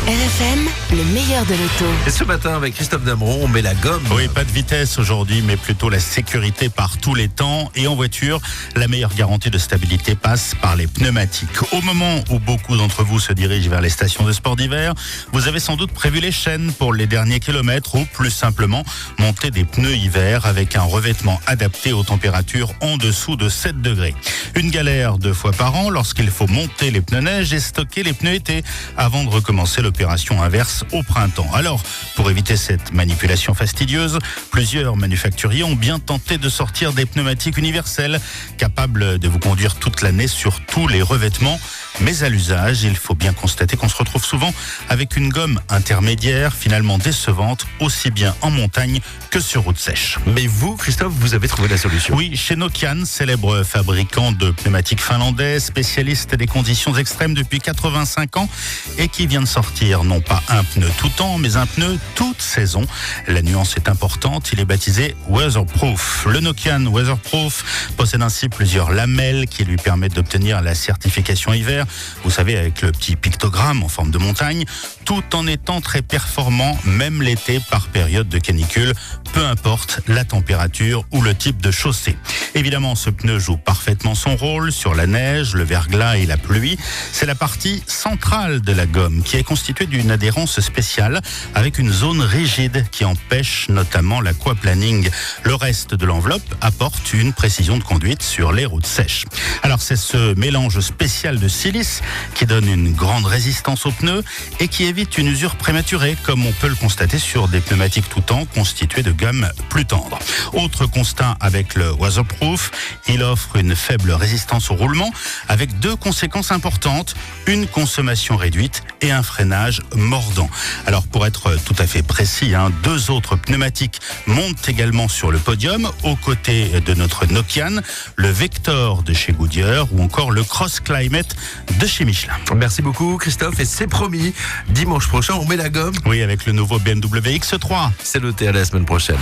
RFM, le meilleur de l'auto. Et ce matin, avec Christophe Damron, on met la gomme. Oui, pas de vitesse aujourd'hui, mais plutôt la sécurité par tous les temps. Et en voiture, la meilleure garantie de stabilité passe par les pneumatiques. Au moment où beaucoup d'entre vous se dirigent vers les stations de sport d'hiver, vous avez sans doute prévu les chaînes pour les derniers kilomètres ou plus simplement monter des pneus hiver avec un revêtement adapté aux températures en dessous de 7 degrés. Une galère 2 fois par an lorsqu'il faut monter les pneus neige et stocker les pneus été avant de recommencer l'opération inverse au printemps. Alors, pour éviter cette manipulation fastidieuse, plusieurs manufacturiers ont bien tenté de sortir des pneumatiques universels capables de vous conduire toute l'année sur tous les revêtements. Mais à l'usage, il faut bien constater qu'on se retrouve souvent avec une gomme intermédiaire finalement décevante, aussi bien en montagne que sur route sèche. Mais vous, Christophe, vous avez trouvé la solution. Oui, chez Nokian, célèbre fabricant de pneumatiques finlandais, spécialiste des conditions extrêmes depuis 85 ans et qui vient de sortir non pas un pneu tout temps, mais un pneu toute saison. La nuance est importante, il est baptisé Weatherproof. Le Nokian Weatherproof possède ainsi plusieurs lamelles qui lui permettent d'obtenir la certification hiver. Vous savez, avec le petit pictogramme en forme de montagne, tout en étant très performant, même l'été par période de canicule, peu importe la température ou le type de chaussée. Évidemment, ce pneu joue parfaitement son rôle sur la neige, le verglas et la pluie. C'est la partie centrale de la gomme qui est constituée d'une adhérence spéciale avec une zone rigide qui empêche notamment l'aquaplaning. Le reste de l'enveloppe apporte une précision de conduite sur les routes sèches. Alors c'est ce mélange spécial de silice qui donne une grande résistance aux pneus et qui évite une usure prématurée comme on peut le constater sur des pneumatiques tout temps constitués de gamme plus tendre. Autre constat avec le Weatherproof, il offre une faible résistance au roulement avec 2 conséquences importantes, une consommation réduite et un freinage mordant. Alors pour être tout à fait précis, 2 autres pneumatiques montent également sur le podium aux côtés de notre Nokian, le Vector de chez Goodyear ou encore le Cross Climate de chez Michelin. Merci beaucoup, Christophe. Et c'est promis, dimanche prochain, on met la gomme. Oui, avec le nouveau BMW X3. C'est noté, à la semaine prochaine.